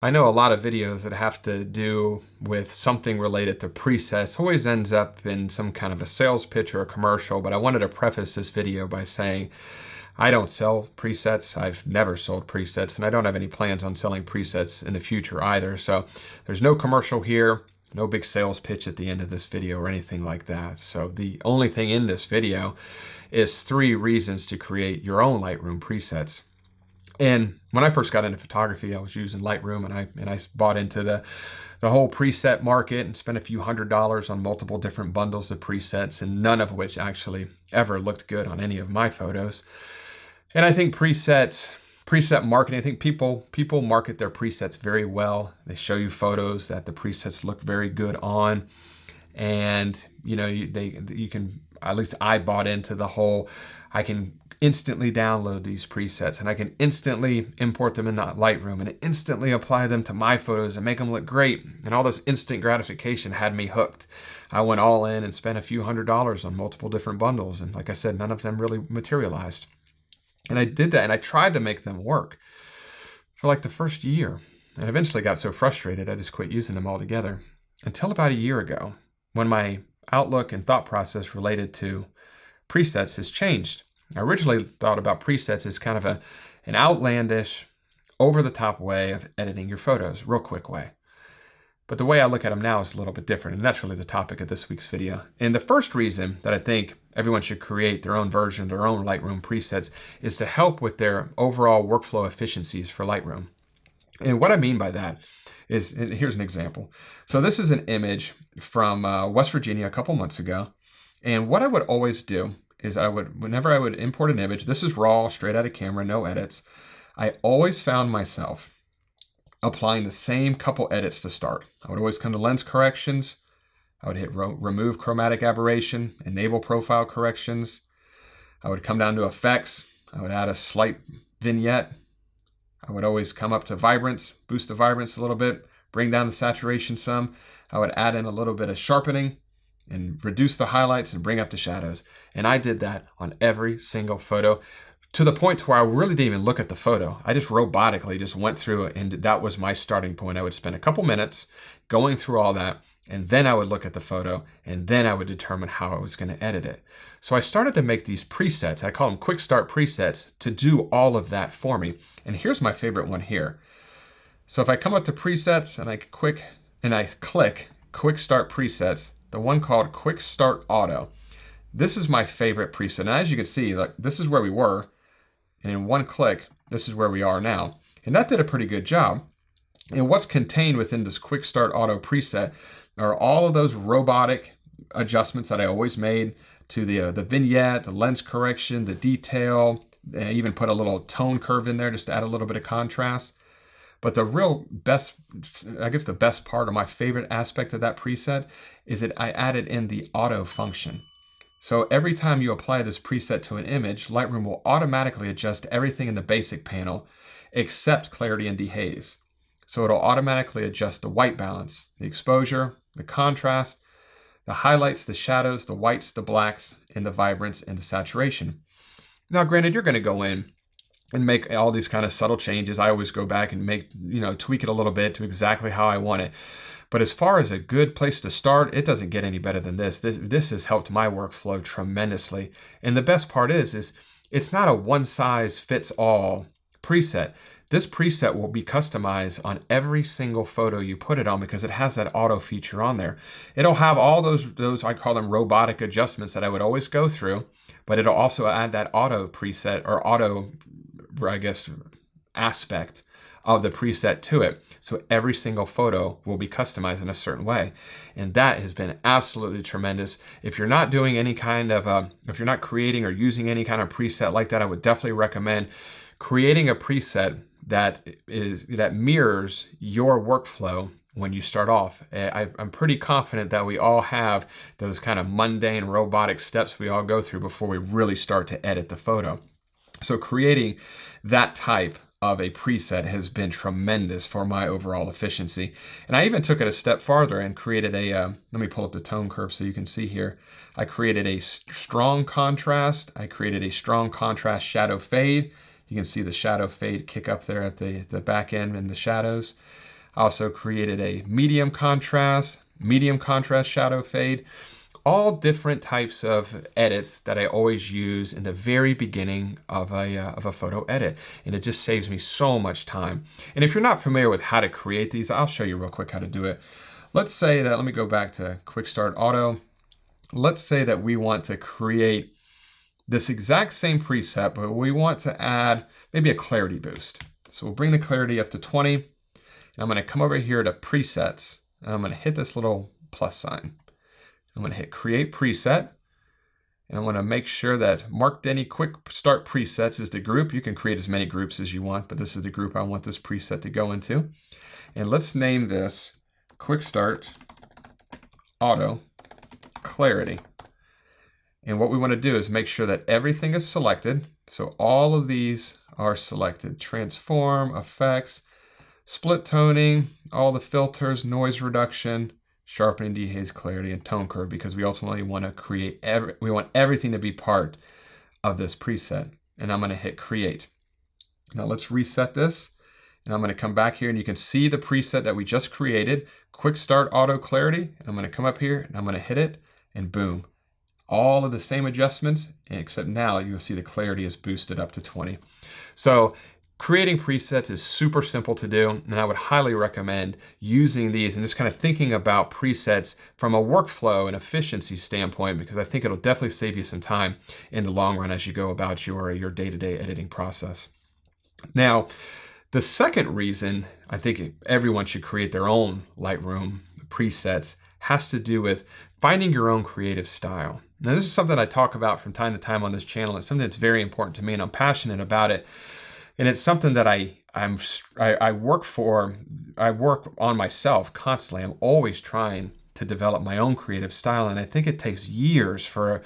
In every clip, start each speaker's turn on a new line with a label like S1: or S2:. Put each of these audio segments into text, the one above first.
S1: I know a lot of videos that have to do with something related to presets always ends up in some kind of a sales pitch or a commercial, but I wanted to preface this video by saying I don't sell presets. I've never sold presets, and I don't have any plans on selling presets in the future either. So there's no commercial here, no big sales pitch at the end of this video or anything like that. So the only thing in this video is 3 reasons to create your own Lightroom presets. And when I first got into photography, I was using Lightroom, and I bought into the whole preset market and spent a few $100s on multiple different bundles of presets, and none of which actually ever looked good on any of my photos. And I think preset marketing, I think people market their presets very well. They show you photos that the presets look very good on, and you can, at least I bought into the whole, I can instantly download these presets and I can instantly import them in that Lightroom and instantly apply them to my photos and make them look great. And all this instant gratification had me hooked. I went all in and spent a few $100s on multiple different bundles, and like I said, none of them really materialized. And I did that, and I tried to make them work for like the first year, and eventually got so frustrated I just quit using them altogether. Until about a year ago, when my outlook and thought process related to presets has changed. I originally thought about presets as kind of an outlandish, over-the-top way of editing your photos, real quick way. But the way I look at them now is a little bit different, and that's really the topic of this week's video. And the first reason that I think everyone should create their own version, their own Lightroom presets, is to help with their overall workflow efficiencies for Lightroom. And what I mean by that is, and here's an example. So this is an image from West Virginia a couple months ago. And what I would always do is whenever I would import an image, this is raw, straight out of camera, no edits, I always found myself applying the same couple edits to start. I would always come to lens corrections. I would hit remove chromatic aberration, enable profile corrections. I would come down to effects. I would add a slight vignette. I would always come up to vibrance, boost the vibrance a little bit, bring down the saturation some. I would add in a little bit of sharpening and reduce the highlights and bring up the shadows. And I did that on every single photo, to the point where I really didn't even look at the photo. I just robotically just went through it, and that was my starting point. I would spend a couple minutes going through all that, and then I would look at the photo, and then I would determine how I was going to edit it. So I started to make these presets. I call them quick start presets to do all of that for me. And here's my favorite one here. So if I come up to presets and I click quick start presets, the one called quick start auto. This is my favorite preset. And as you can see, like, this is where we were, and in one click, this is where we are now. And that did a pretty good job. And what's contained within this quick start auto preset are all of those robotic adjustments that I always made to the vignette, the lens correction, the detail. I even put a little tone curve in there just to add a little bit of contrast. But the real best, I guess the best part, or my favorite aspect of that preset, is that I added in the auto function. So every time you apply this preset to an image, Lightroom will automatically adjust everything in the basic panel except clarity and dehaze. So it'll automatically adjust the white balance, the exposure, the contrast, the highlights, the shadows, the whites, the blacks, and the vibrance and the saturation. Now, granted, you're going to go in and make all these kind of subtle changes. I always go back and tweak it a little bit to exactly how I want it. But as far as a good place to start, it doesn't get any better than this. This has helped my workflow tremendously. And the best part is it's not a one-size-fits-all preset. This preset will be customized on every single photo you put it on, because it has that auto feature on there. It'll have all those I call them robotic adjustments that I would always go through, but it'll also add that auto preset, or auto, I guess, aspect of the preset to it. So every single photo will be customized in a certain way. And that has been absolutely tremendous. If you're not doing any kind of, if you're not creating or using any kind of preset like that, I would definitely recommend creating a preset that mirrors your workflow when you start off. I'm pretty confident that we all have those kind of mundane robotic steps we all go through before we really start to edit the photo. So creating that type of a preset has been tremendous for my overall efficiency. And I even took it a step farther and created let me pull up the tone curve so you can see here. I created a strong contrast. I created a strong contrast shadow fade, You can see the shadow fade kick up there at the back end and the shadows. I also created a medium contrast shadow fade. All different types of edits that I always use in the very beginning of a photo edit. And it just saves me so much time. And if you're not familiar with how to create these, I'll show you real quick how to do it. Let's say that, let me go back to Quick Start Auto. Let's say that we want to create this exact same preset, but we want to add maybe a clarity boost. So we'll bring the clarity up to 20. And I'm going to come over here to presets. And I'm going to hit this little plus sign. I'm going to hit create preset. And I want to make sure that Mark Denney Quick Start Presets is the group. You can create as many groups as you want, but this is the group I want this preset to go into. And let's name this Quick Start Auto Clarity. And what we want to do is make sure that everything is selected. So all of these are selected. Transform, effects, split toning, all the filters, noise reduction, sharpening, dehaze, clarity, and tone curve, because we ultimately want to create we want everything to be part of this preset. And I'm going to hit create. Now let's reset this. And I'm going to come back here and you can see the preset that we just created, Quick Start Auto Clarity. And I'm going to come up here and I'm going to hit it and boom. All of the same adjustments, except now you'll see the clarity is boosted up to 20. So creating presets is super simple to do, and I would highly recommend using these and just kind of thinking about presets from a workflow and efficiency standpoint, because I think it'll definitely save you some time in the long run as you go about your day-to-day editing process. Now, the second reason I think everyone should create their own Lightroom presets has to do with finding your own creative style. Now, this is something I talk about from time to time on this channel. It's something that's very important to me, and I'm passionate about it. And it's something that I work on myself constantly. I'm always trying to develop my own creative style, and I think it takes years for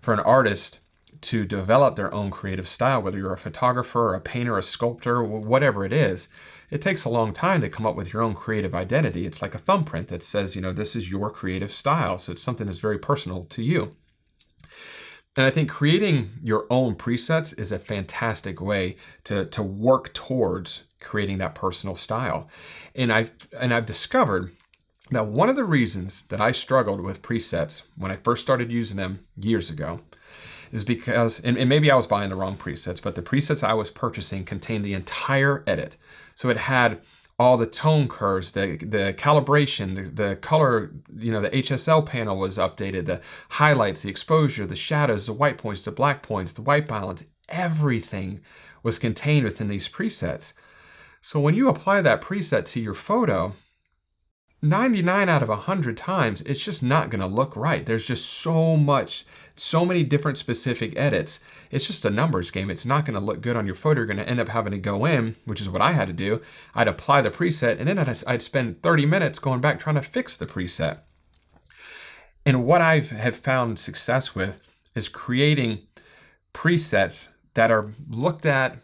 S1: an artist to develop their own creative style, whether you're a photographer, or a painter, a sculptor, whatever it is. It takes a long time to come up with your own creative identity. It's like a thumbprint that says, you know, this is your creative style. So it's something that's very personal to you. And I think creating your own presets is a fantastic way to work towards creating that personal style. And I've discovered that one of the reasons that I struggled with presets when I first started using them years ago is because, and maybe I was buying the wrong presets, but the presets I was purchasing contained the entire edit. So it had all the tone curves, the calibration, the color, you know, the HSL panel was updated, the highlights, the exposure, the shadows, the white points, the black points, the white balance, everything was contained within these presets. So when you apply that preset to your photo, 99 out of 100 times, it's just not going to look right. There's just so many different specific edits. It's just a numbers game. It's not going to look good on your photo. You're going to end up having to go in, which is what I had to do. I'd apply the preset, and then I'd spend 30 minutes going back trying to fix the preset. And what I have found success with is creating presets that are looked at,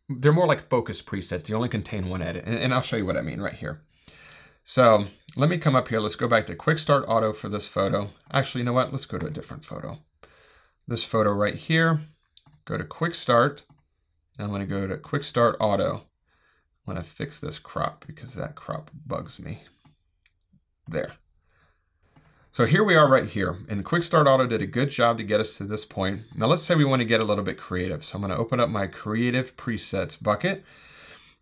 S1: they're more like focus presets. They only contain one edit. And I'll show you what I mean right here. So let me come up here. Let's go back to Quick Start Auto for this photo. Actually, you know what? Let's go to a different photo. This photo right here, go to Quick Start. And I'm going to go to Quick Start Auto. I'm going to fix this crop because that crop bugs me. There. So here we are right here. And Quick Start Auto did a good job to get us to this point. Now let's say we want to get a little bit creative. So I'm going to open up my Creative Presets bucket.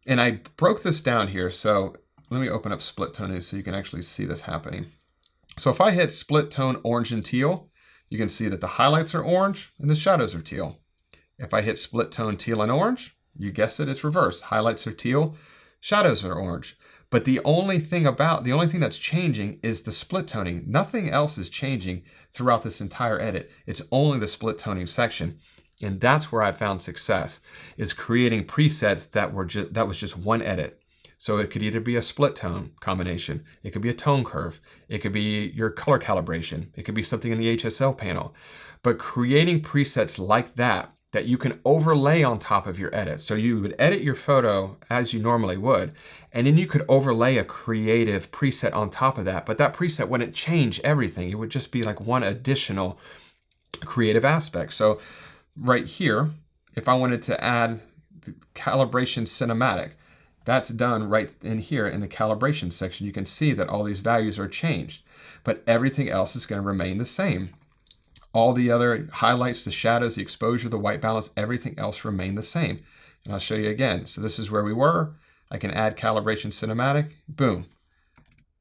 S1: And I broke this down here. So let me open up split toning so you can actually see this happening. So if I hit split tone orange and teal, you can see that the highlights are orange and the shadows are teal. If I hit split tone teal and orange, you guessed it, it's reversed. Highlights are teal, shadows are orange. But the only thing that's changing is the split toning. Nothing else is changing throughout this entire edit. It's only the split toning section. And that's where I found success, is creating presets that was just one edit. So it could either be a split tone combination, it could be a tone curve, it could be your color calibration, it could be something in the HSL panel. But creating presets like that you can overlay on top of your edit. So you would edit your photo as you normally would, and then you could overlay a creative preset on top of that. But that preset wouldn't change everything. It would just be like one additional creative aspect. So right here, if I wanted to add calibration cinematic. That's done right in here in the calibration section. You can see that all these values are changed, but everything else is going to remain the same. All the other highlights, the shadows, the exposure, the white balance, everything else remain the same. And I'll show you again. So this is where we were. I can add calibration cinematic, boom.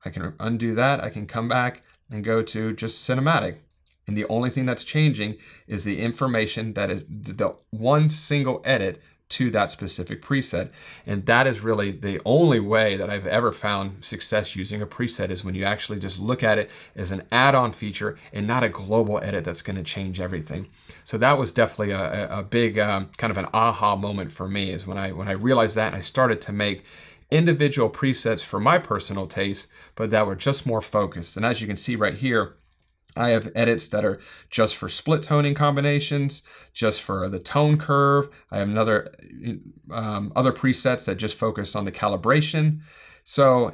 S1: I can undo that. I can come back and go to just cinematic. And the only thing that's changing is the information that is the one single edit to that specific preset. And that is really the only way that I've ever found success using a preset, is when you actually just look at it as an add-on feature and not a global edit that's going to change everything. So that was definitely a big kind of an aha moment for me, is when I realized that, and I started to make individual presets for my personal taste, but that were just more focused. And as you can see right here, I have edits that are just for split toning combinations, just for the tone curve. I have other presets that just focus on the calibration. So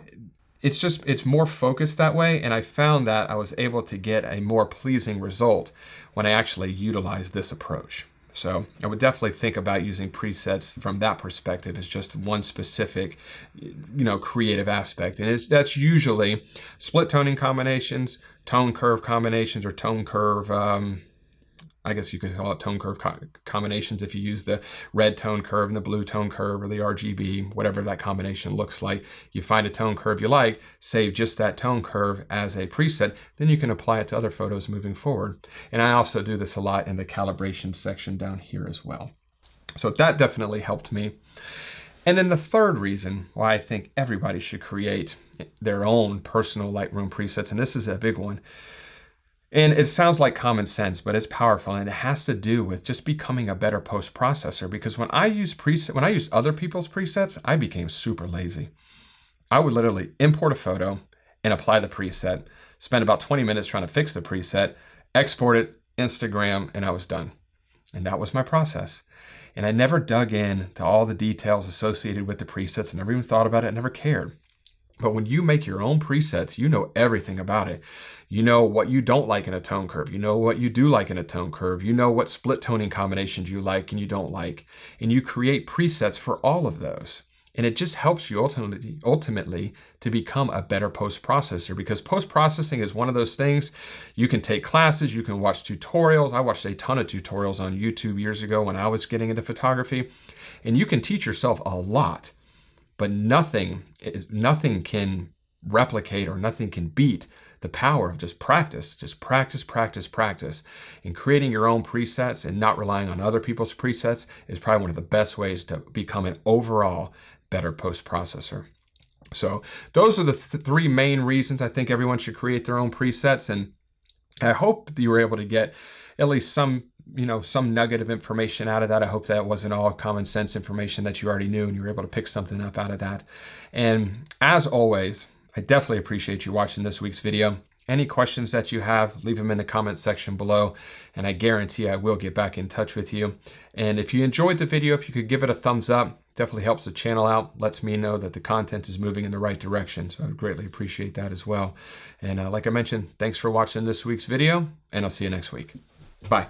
S1: it's more focused that way. And I found that I was able to get a more pleasing result when I actually utilized this approach. So I would definitely think about using presets from that perspective as just one specific, creative aspect. And that's usually split toning combinations, tone curve combinations, or tone curve, I guess you could call it tone curve combinations if you use the red tone curve and the blue tone curve, or the RGB, whatever that combination looks like. You find a tone curve you like, save just that tone curve as a preset, then you can apply it to other photos moving forward. And I also do this a lot in the calibration section down here as well. So that definitely helped me. And then the third reason why I think everybody should create their own personal Lightroom presets, and this is a big one, and it sounds like common sense, but it's powerful, and it has to do with just becoming a better post-processor. Because when I used other people's presets, I became super lazy. I would literally import a photo and apply the preset, spend about 20 minutes trying to fix the preset, export it, Instagram, and I was done. And that was my process. And I never dug in to all the details associated with the presets, and never even thought about it, never cared. But when you make your own presets, you know everything about it. You know what you don't like in a tone curve. You know what you do like in a tone curve. You know what split toning combinations you like and you don't like. And you create presets for all of those. And it just helps you ultimately to become a better post-processor, because post-processing is one of those things. You can take classes, you can watch tutorials. I watched a ton of tutorials on YouTube years ago when I was getting into photography. And you can teach yourself a lot. But nothing can replicate, or nothing can beat the power of just practice, practice. And creating your own presets and not relying on other people's presets is probably one of the best ways to become an overall better post-processor. So those are the three main reasons I think everyone should create their own presets. And I hope you were able to get at least some nugget of information out of that. I hope that wasn't all common sense information that you already knew, and you were able to pick something up out of that. And as always, I definitely appreciate you watching this week's video. Any questions that you have, leave them in the comment section below, and I guarantee I will get back in touch with you. And if you enjoyed the video, if you could give it a thumbs up, definitely helps the channel out, lets me know that the content is moving in the right direction. So I would greatly appreciate that as well. And like I mentioned, thanks for watching this week's video, and I'll see you next week. Bye.